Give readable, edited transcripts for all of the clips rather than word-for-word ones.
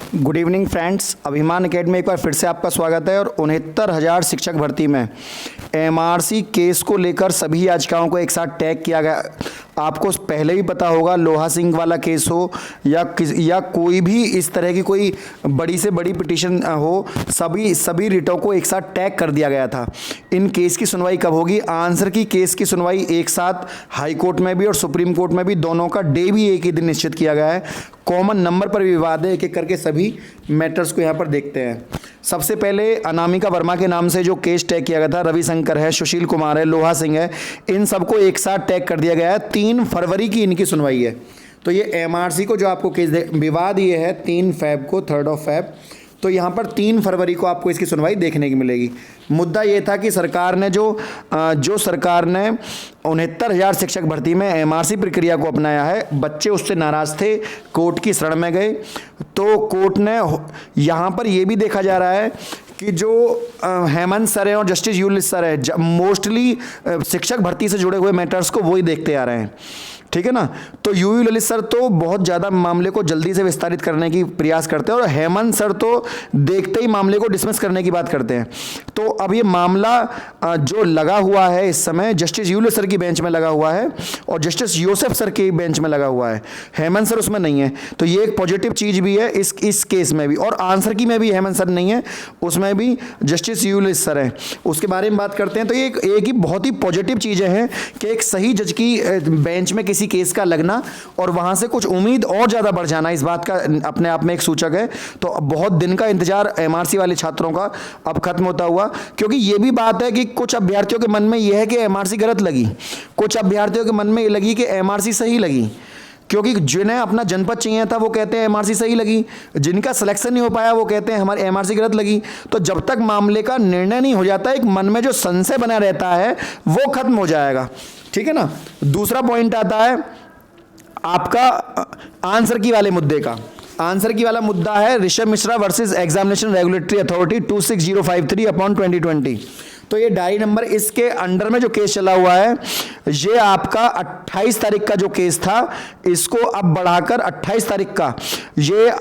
Good evening friends, अभिमान academy में एक बार फिर से आपका स्वागत है। और 69,000 शिक्षक भर्ती में एमआरसी केस को लेकर सभी याचिकाओं को एक साथ टैग किया गया। आपको पहले भी पता होगा, लोहा सिंह वाला केस हो या कोई भी इस तरह की कोई बड़ी से बड़ी पिटीशन हो, सभी रिटों को एक साथ टैग कर दिया गया था। इन केस की सुनवाई कब होगी? आंसर की केस की सुनवाई एक साथ हाई कोर्ट में भी और सुप्रीम कोर्ट में भी, दोनों का डे भी एक ही दिन निश्चित किया गया है। कॉमन नंबर पर विवाद है, एक एक करके सभी मैटर्स को यहाँ पर देखते हैं। सबसे पहले अनामिका वर्मा के नाम से जो केस टैग किया गया था, रविशंकर है, सुशील कुमार है, लोहा सिंह है, इन सबको एक साथ टैग कर दिया गया है। 3 फरवरी की इनकी सुनवाई है। तो ये एमआरसी को जो आपको केस विवाद ये है 3 फ़रवरी को, 3 फ़रवरी, तो यहाँ पर 3 फरवरी को आपको इसकी सुनवाई देखने की मिलेगी। मुद्दा ये था कि सरकार ने जो सरकार ने 69,000 शिक्षक भर्ती में एमआरसी प्रक्रिया को अपनाया है, बच्चे उससे नाराज़ थे, कोर्ट की शरण में गए। तो कोर्ट ने यहाँ पर ये भी देखा जा रहा है कि जो हेमंत सर हैं और जस्टिस यूलिस सर है, मोस्टली शिक्षक भर्ती से जुड़े हुए मैटर्स को वही देखते आ रहे हैं, ठीक है ना। तो यूयू ललित सर तो बहुत ज़्यादा मामले को जल्दी से विस्तारित करने की प्रयास करते हैं और हेमंत सर तो देखते ही मामले को डिसमिस करने की बात करते हैं। तो अब ये मामला जो लगा हुआ है इस समय जस्टिस यूलिस सर की बेंच में लगा हुआ है और जस्टिस योसेफ सर की बेंच में लगा हुआ है, हेमंत सर उसमें नहीं है। तो ये एक पॉजिटिव चीज़ भी है इस केस में भी। और आंसर की में भी हेमंत सर नहीं है, उसमें भी जस्टिस यूलिस सर हैं, उसके बारे में बात करते हैं। तो ये एक ही बहुत ही पॉजिटिव चीज़ें हैं कि एक सही जज की बेंच में किसी केस का लगना और वहां से कुछ उम्मीद और ज़्यादा बढ़ जाना, इस बात का अपने आप में एक सूचक है। तो बहुत दिन का इंतजार एमआरसी वाले छात्रों का अब खत्म होता हुआ, क्योंकि ये भी बात है कि कुछ अभ्यर्थियों के मन में यह है कि एमआरसी गलत लगी, कुछ अभ्यर्थियों के मन में ये लगी कि एमआरसी सही लगी। क्योंकि जिन्हें अपना जनपद चाहिए था वो कहते हैं एमआरसी सही लगी, जिनका सिलेक्शन नहीं हो पाया वो कहते हैं हमारी एमआरसी गलत लगी। तो जब तक मामले का निर्णय नहीं हो जाता, एक मन में जो संशय बना रहता है वो खत्म हो जाएगा, ठीक है ना। दूसरा पॉइंट आता है आपका आंसर की वाले मुद्दे का। आंसर की वाला मुद्दा है Rishabh Mishra versus examination regulatory authority 26053/2020। तो ये डायरी नंबर इसके अंडर में जो केस चला हुआ है, ये आपका 28 तारीख का जो केस था, इसको अब बढ़ाकर 28 तारीख का ये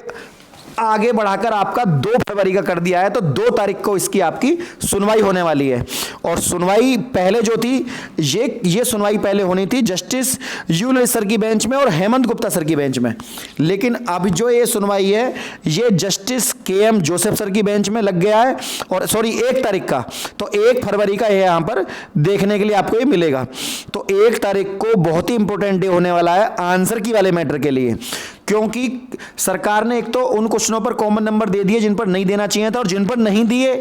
आगे बढ़ाकर आपका 2 फरवरी का कर दिया है। तो 2 तारीख को इसकी आपकी सुनवाई होने वाली है। और सुनवाई पहले जो थी, ये सुनवाई पहले होनी थी जस्टिस यू ललित सर की बेंच में और हेमंत गुप्ता सर की बेंच में, लेकिन अब जो ये सुनवाई है ये जस्टिस KM जोसेफ सर की बेंच में लग गया है। और सॉरी 1 तारीख का, तो 1 फरवरी का ये यहाँ पर देखने के लिए आपको ये मिलेगा। तो 1 तारीख को बहुत ही इंपॉर्टेंट डे होने वाला है आंसर की वाले मैटर के लिए, क्योंकि सरकार ने एक तो उन क्वेश्चनों पर कॉमन नंबर दे दिए जिन पर नहीं देना चाहिए था, और जिन पर नहीं दिए,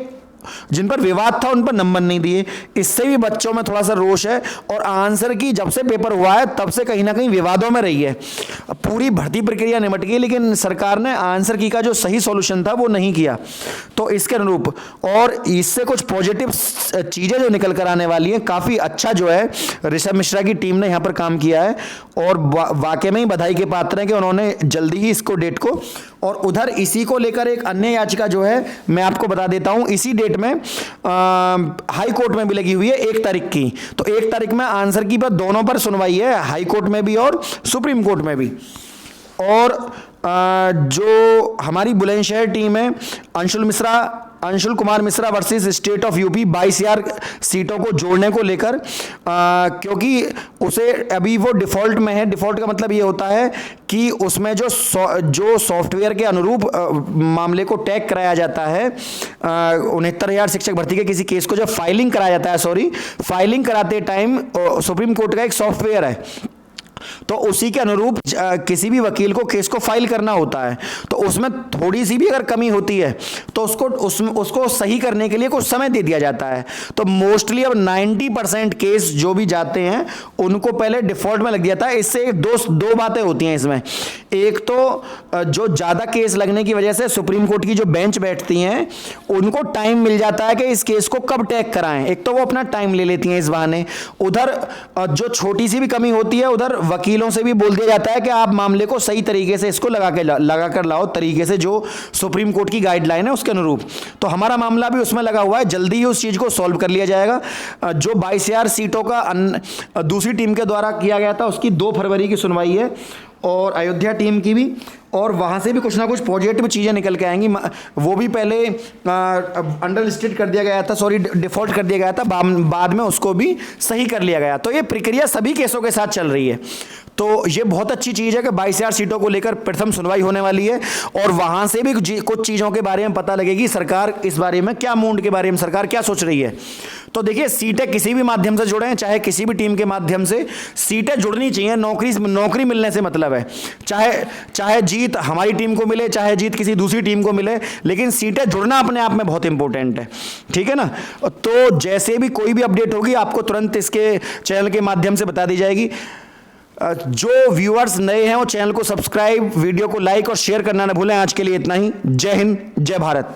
जिन पर विवाद था उन पर नंबर नहीं दिए। इससे भी बच्चों में थोड़ा सा रोष है। और आंसर की जब से पेपर हुआ है तब से कहीं ना कहीं विवादों में रही है। पूरी भर्ती प्रक्रिया निमट गई, लेकिन सरकार ने आंसर की का जो सही सॉल्यूशन था वो नहीं किया। तो इसके अनुरूप और इससे कुछ पॉजिटिव चीज़ें जो निकल कर आने वाली हैं, काफ़ी अच्छा जो है ऋषभ मिश्रा की टीम ने यहाँ पर काम किया है और वाकई में ही बधाई के पात्र हैं कि उन्होंने जल्दी ही इसको डेट को। और उधर इसी को लेकर एक अन्य याचिका जो है मैं आपको बता देता हूं, इसी डेट में हाई कोर्ट में भी लगी हुई है 1 तारीख की। तो 1 तारीख में आंसर की पर दोनों पर सुनवाई है, हाई कोर्ट में भी और सुप्रीम कोर्ट में भी। और जो हमारी बुलंदशहर टीम है, Anshul Kumar Mishra versus state of UP 22,000 सीटों को जोड़ने को लेकर, क्योंकि उसे अभी वो डिफ़ॉल्ट में है। डिफ़ॉल्ट का मतलब ये होता है कि उसमें जो सॉफ्टवेयर के अनुरूप मामले को टैग कराया जाता है, 69,000 शिक्षक भर्ती के किसी केस को जब फाइलिंग कराया जाता है, फाइलिंग कराते टाइम सुप्रीम कोर्ट का एक सॉफ्टवेयर है, तो उसी के अनुरूप किसी भी वकील को केस को फाइल करना होता है। तो उसमें थोड़ी सी भी अगर कमी होती है तो उसको सही करने के लिए कुछ समय दे दिया जाता है। तो मोस्टली अब 90% केस जो भी जाते हैं उनको पहले डिफॉल्ट में लग दिया था। इससे दो बातें होती हैं इसमें। एक तो जो ज़्यादा केस लगने की वजह से सुप्रीम कोर्ट की जो बेंच बैठती हैं उनको टाइम मिल जाता है कि इस केस को कब टैग कराएं। एक तो वो अपना टाइम ले लेती हैं इस बहाने। उधर जो छोटी सी भी कमी होती है उधर वकीलों से भी बोल दिया जाता है कि आप मामले को सही तरीके से इसको लगा कर लाओ, तरीके से जो सुप्रीम कोर्ट की गाइडलाइन है उसके अनुरूप। तो हमारा मामला भी उसमें लगा हुआ है, जल्दी ही उस चीज़ को सॉल्व कर लिया जाएगा। जो 22,000 सीटों का दूसरी टीम के द्वारा किया गया था उसकी 2 फरवरी की सुनवाई है और अयोध्या टीम की भी, और वहाँ से भी कुछ ना कुछ पॉजिटिव चीज़ें निकल के आएंगी। वो भी पहले अंडर लिस्टेड कर दिया गया था, सॉरी डिफ़ॉल्ट कर दिया गया था, बाद में उसको भी सही कर लिया गया। तो ये प्रक्रिया सभी केसों के साथ चल रही है। तो ये बहुत अच्छी चीज़ है कि 22,000 सीटों को लेकर प्रथम सुनवाई होने वाली है, और वहाँ से भी कुछ चीज़ों के बारे में पता लगेगी, सरकार इस बारे में क्या, मूड के बारे में सरकार क्या सोच रही है। तो देखिए, सीटें किसी भी माध्यम से जुड़े हैं, चाहे किसी भी टीम के माध्यम से, सीटें जुड़नी चाहिए। नौकरी मिलने से मतलब है, चाहे जीत हमारी टीम को मिले, चाहे जीत किसी दूसरी टीम को मिले, लेकिन सीटें जुड़ना अपने आप में बहुत इंपॉर्टेंट है, ठीक है ना। तो जैसे भी कोई भी अपडेट होगी आपको तुरंत इसके चैनल के माध्यम से बता दी जाएगी। जो व्यूअर्स नए हैं वो चैनल को सब्सक्राइब, वीडियो को लाइक और शेयर करना ना भूलें। आज के लिए इतना ही। जय हिंद, जय भारत।